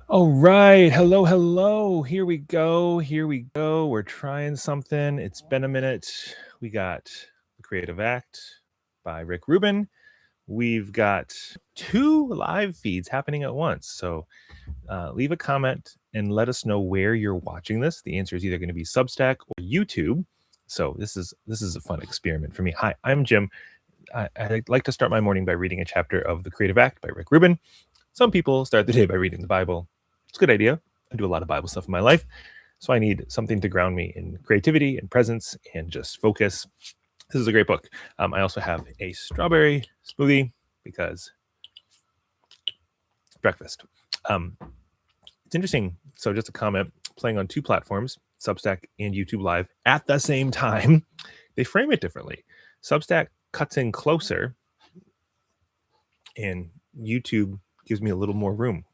All right. Hello, hello. Here we go. Here we go. We're trying something. It's been a minute. We got The Creative Act by Rick Rubin. We've got two live feeds happening at once. So leave a comment and let us know where you're watching this. The answer is either going to be Substack or YouTube. So this is a fun experiment for me. Hi, I'm Jim. I like to start my morning by reading a chapter of The Creative Act by Rick Rubin. Some people start the day by reading the Bible. It's a good idea. I do a lot of Bible stuff in my life, so I need something to ground me in creativity and presence and just focus. This is a great book. I also have a strawberry smoothie because breakfast. It's interesting. So just a comment, playing on two platforms, Substack and YouTube Live at the same time, they frame it differently. Substack cuts in closer and YouTube gives me a little more room.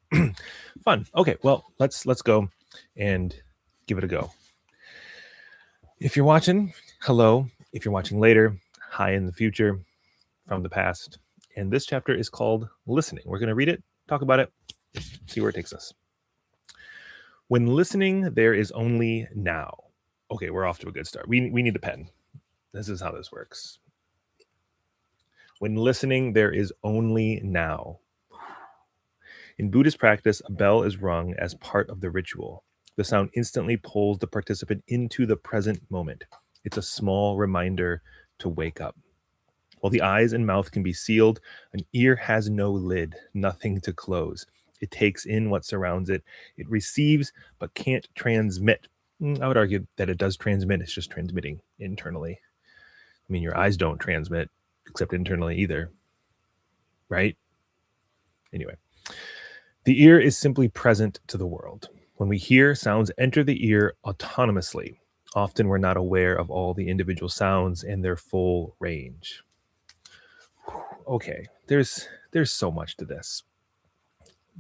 Fun. Okay, well, let's go and give it a go. If you're watching, hello. If you're watching later, hi in the future, from the past. And this chapter is called Listening. We're going to read it, talk about it, see where it takes us. When listening, there is only now. Okay, we're off to a good start. We need a pen. This is how this works. When listening, there is only now. In Buddhist practice, a bell is rung as part of the ritual. The sound instantly pulls the participant into the present moment. It's a small reminder to wake up. While the eyes and mouth can be sealed, an ear has no lid, nothing to close. It takes in what surrounds it. It receives, but can't transmit. I would argue that it does transmit. It's just transmitting internally. I mean, your eyes don't transmit except internally either, right? Anyway. The ear is simply present to the world. When we hear, sounds enter the ear autonomously. Often we're not aware of all the individual sounds and their full range. Okay, there's so much to this.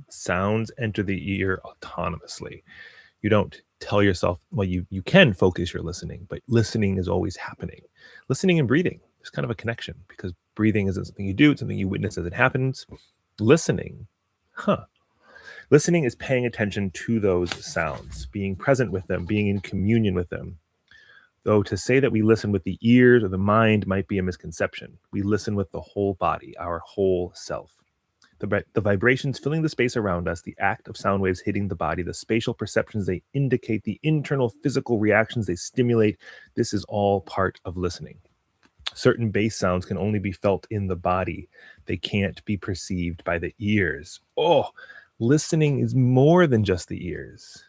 Sounds enter the ear autonomously. You don't tell yourself, well, you can focus your listening, but listening is always happening. Listening and breathing, there's kind of a connection because breathing isn't something you do, it's something you witness as it happens. Listening, Listening is paying attention to those sounds, being present with them, being in communion with them. Though to say that we listen with the ears or the mind might be a misconception. We listen with the whole body, our whole self. The vibrations filling the space around us, the act of sound waves hitting the body, the spatial perceptions they indicate, the internal physical reactions they stimulate, this is all part of listening. Certain bass sounds can only be felt in the body. They can't be perceived by the ears. Listening is more than just the ears.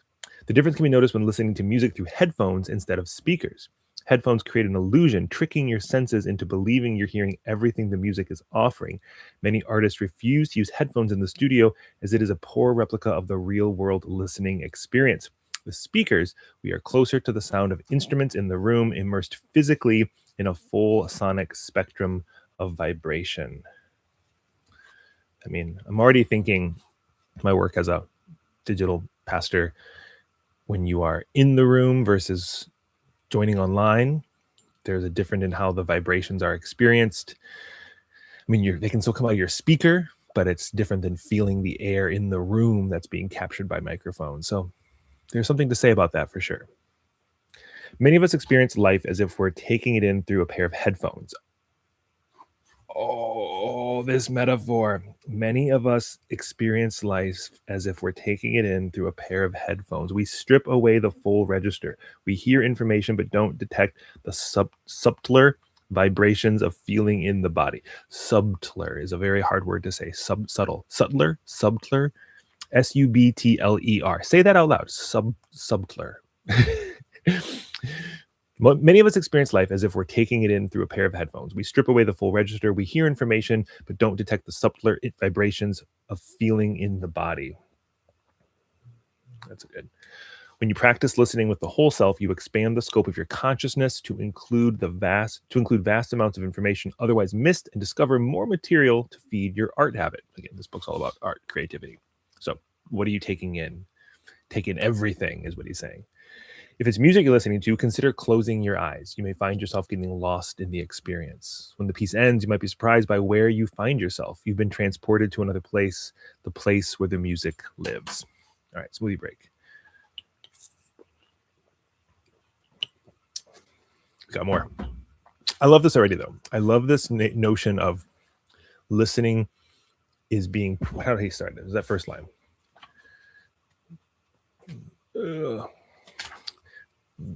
The difference can be noticed when listening to music through headphones instead of speakers. Headphones create an illusion, tricking your senses into believing you're hearing everything the music is offering. Many artists refuse to use headphones in the studio as it is a poor replica of the real-world listening experience. With speakers, we are closer to the sound of instruments in the room, immersed physically in a full sonic spectrum of vibration. I mean, I'm already thinking my work as a digital pastor, when you are in the room versus joining online, there's a difference in how the vibrations are experienced. I mean, they can still come out of your speaker, but it's different than feeling the air in the room that's being captured by microphones. So there's something to say about that for sure. Many of us experience life as if we're taking it in through a pair of headphones. Oh, this metaphor. Many of us experience life as if we're taking it in through a pair of headphones. We strip away the full register. We hear information but don't detect the subtler vibrations of feeling in the body. Subtler is a very hard word to say. Subtler, subtler, subtler. Say that out loud. Subtler. Many of us experience life as if we're taking it in through a pair of headphones. We strip away the full register. We hear information, but don't detect the subtler vibrations of feeling in the body. That's good. When you practice listening with the whole self, you expand the scope of your consciousness to include vast amounts of information otherwise missed and discover more material to feed your art habit. Again, this book's all about art, creativity. So what are you taking in? Take in everything is what he's saying. If it's music you're listening to, consider closing your eyes. You may find yourself getting lost in the experience. When the piece ends, you might be surprised by where you find yourself. You've been transported to another place, the place where the music lives. All right, smoothie break. Got more. I love this already, though. I love this notion of listening is being. How did he start it? Is that first line?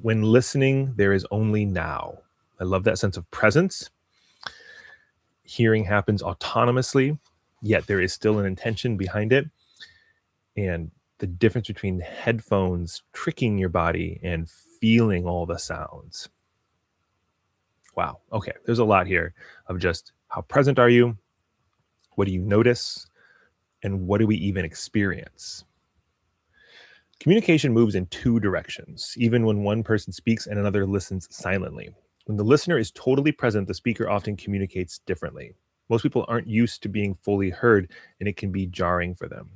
When listening, there is only now. I love that sense of presence. Hearing happens autonomously, yet there is still an intention behind it. And the difference between headphones tricking your body and feeling all the sounds. Wow. Okay. There's a lot here of just how present are you? What do you notice? And what do we even experience? Communication moves in two directions, even when one person speaks and another listens silently. When the listener is totally present, the speaker often communicates differently. Most people aren't used to being fully heard, and it can be jarring for them.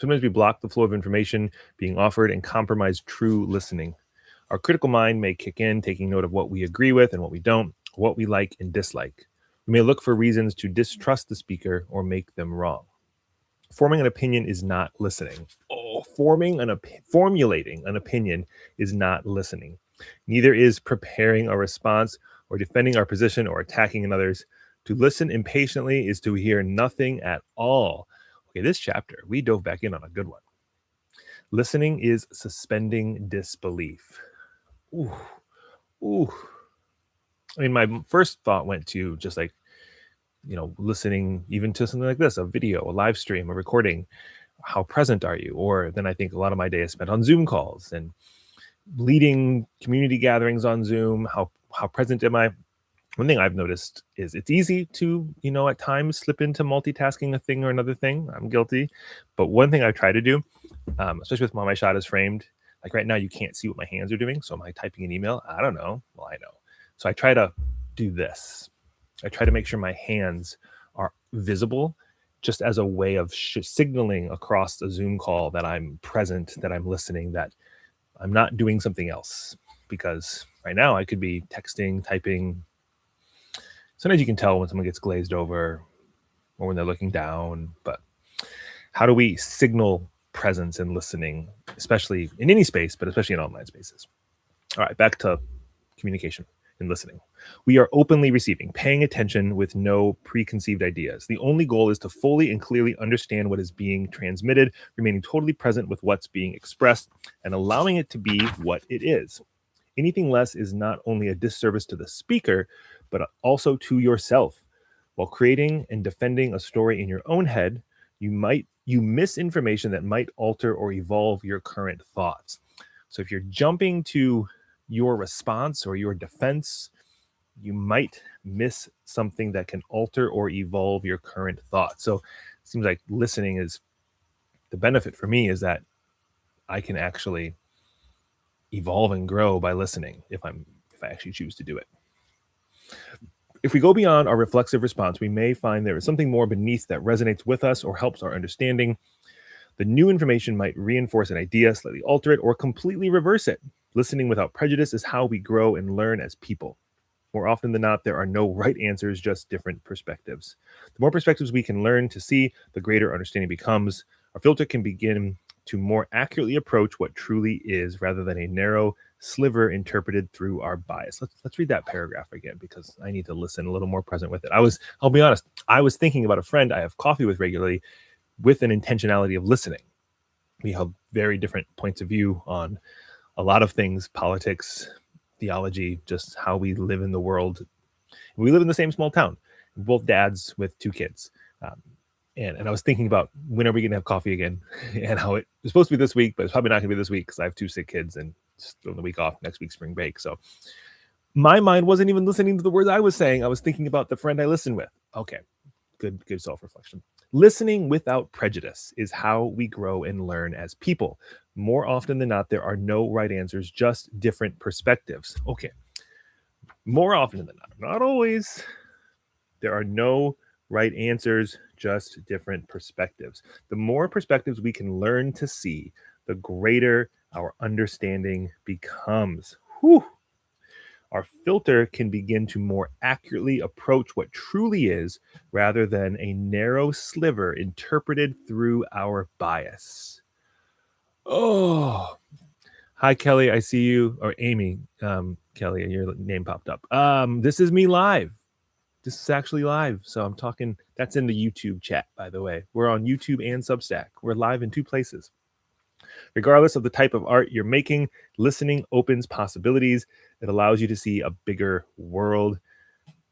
Sometimes we block the flow of information being offered and compromise true listening. Our critical mind may kick in, taking note of what we agree with and what we don't, what we like and dislike. We may look for reasons to distrust the speaker or make them wrong. Forming an opinion is not listening. Formulating an opinion is not listening. Neither is preparing a response or defending our position or attacking another's. To listen impatiently is to hear nothing at all. Okay, this chapter, we dove back in on a good one. Listening is suspending disbelief. Ooh, ooh. I mean, my first thought went to just like, listening even to something like this, a video, a live stream, a recording. How present are you? Or then I think a lot of my day is spent on Zoom calls and leading community gatherings on Zoom. How present am I? One thing I've noticed is it's easy to, at times slip into multitasking a thing or another thing. I'm guilty. But one thing I try to do, especially with how my shot is framed, like right now, you can't see what my hands are doing. So am I typing an email? I don't know. Well, I know. So I try to do this. I try to make sure my hands are visible just as a way of signaling across the Zoom call that I'm present, that I'm listening, that I'm not doing something else. Because right now I could be texting, typing. Sometimes you can tell when someone gets glazed over or when they're looking down. But how do we signal presence and listening, especially in any space, but especially in online spaces? All right, back to communication and listening. We are openly receiving, paying attention with no preconceived ideas. The only goal is to fully and clearly understand what is being transmitted, remaining totally present with what's being expressed, and allowing it to be what it is. Anything less is not only a disservice to the speaker, but also to yourself. While creating and defending a story in your own head, you miss information that might alter or evolve your current thoughts. So if you're jumping to your response or your defense, you might miss something that can alter or evolve your current thoughts. So it seems like listening is the benefit for me is that I can actually evolve and grow by listening if I actually choose to do it. If we go beyond our reflexive response, we may find there is something more beneath that resonates with us or helps our understanding. The new information might reinforce an idea, slightly alter it, or completely reverse it. Listening without prejudice is how we grow and learn as people. More often than not, there are no right answers, just different perspectives. The more perspectives we can learn to see, the greater understanding becomes. Our filter can begin to more accurately approach what truly is rather than a narrow sliver interpreted through our bias. Let's read that paragraph again because I need to listen a little more present with it. I'll be honest, I was thinking about a friend I have coffee with regularly with an intentionality of listening. We have very different points of view on a lot of things, politics, theology, just how we live in the world. We live in the same small town, both dads with two kids. And I was thinking about when are we going to have coffee again and how it was supposed to be this week, but it's probably not going to be this week because I have two sick kids and just on the week off, next week, spring break. So my mind wasn't even listening to the words I was saying. I was thinking about the friend I listened with. Okay, good self-reflection. Listening without prejudice is how we grow and learn as people. More often than not, there are no right answers, just different perspectives. Okay. More often than not always, there are no right answers, just different perspectives. The more perspectives we can learn to see, the greater our understanding becomes. Whew. Our filter can begin to more accurately approach what truly is rather than a narrow sliver interpreted through our bias. Oh, hi, Kelly. I see you. Or Amy, Kelly, and your name popped up. This is me live. This is actually live. So I'm talking, that's in the YouTube chat, by the way. We're on YouTube and Substack. We're live in two places. Regardless of the type of art you're making, listening opens possibilities. It allows you to see a bigger world.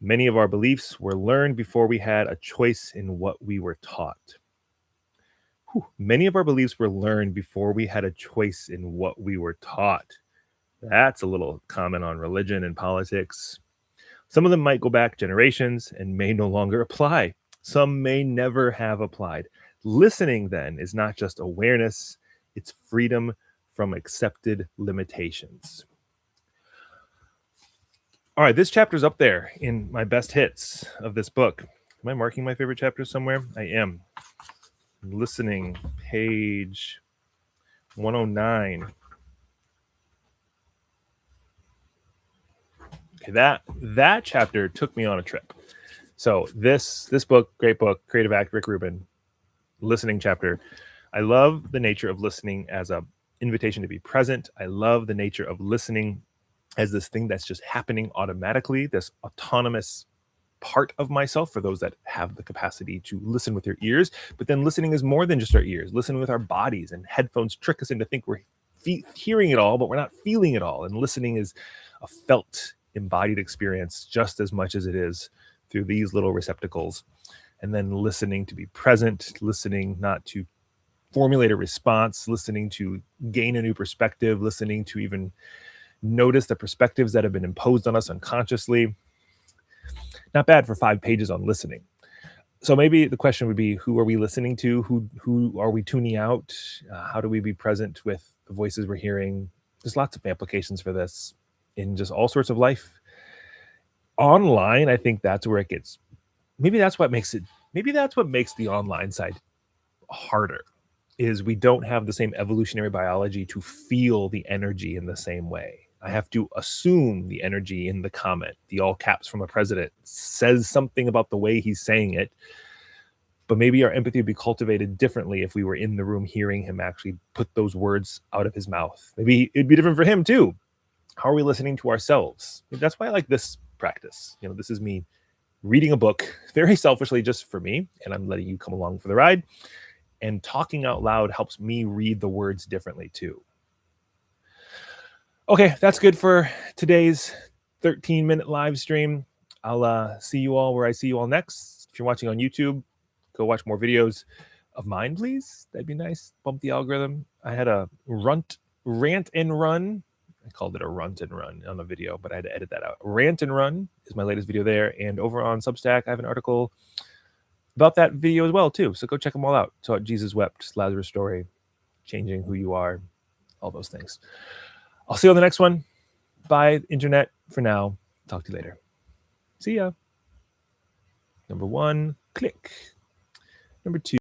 Many of our beliefs were learned before we had a choice in what we were taught. Many of our beliefs were learned before we had a choice in what we were taught. That's a little comment on religion and politics. Some of them might go back generations and may no longer apply. Some may never have applied. Listening, then, is not just awareness, it's freedom from accepted limitations. All right, this chapter's up there in my best hits of this book. Am I marking my favorite chapters somewhere? I am. Listening, page 109. Okay, that chapter took me on a trip. So this book, great book, Creative Act, Rick Rubin, listening chapter. I love the nature of listening as a invitation to be present. I love the nature of listening as this thing that's just happening automatically, this autonomous part of myself for those that have the capacity to listen with their ears. But then listening is more than just our ears, listening with our bodies, and headphones trick us into think we're hearing it all, but we're not feeling it all. And listening is a felt, embodied experience just as much as it is through these little receptacles. And then listening to be present, listening not to formulate a response, listening to gain a new perspective, listening to even notice the perspectives that have been imposed on us unconsciously. Not bad for 5 pages on listening. So maybe the question would be, who are we listening to? Who are we tuning out? How do we be present with the voices we're hearing? There's lots of applications for this in just all sorts of life. Online, I think that's where it gets, maybe that's what makes the online side harder, is we don't have the same evolutionary biology to feel the energy in the same way. I have to assume the energy in the comment, the all caps from a president, says something about the way he's saying it. But maybe our empathy would be cultivated differently if we were in the room hearing him actually put those words out of his mouth. Maybe it'd be different for him too. How are we listening to ourselves? That's why I like this practice. This is me reading a book very selfishly just for me, and I'm letting you come along for the ride. And talking out loud helps me read the words differently too. Okay, that's good for today's 13-minute live stream. I'll see you all where I see you all next. If you're watching on YouTube, go watch more videos of mine, please. That'd be nice. Bump the algorithm. I had a rant and run. I called it a runt and run on the video, but I had to edit that out. Rant and run is my latest video there. And over on Substack, I have an article about that video as well too. So go check them all out. So Jesus Wept, Lazarus Story, Changing Who You Are, all those things. I'll see you on the next one. Bye, internet, for now. Talk to you later. See ya. Number 1, click. Number 2.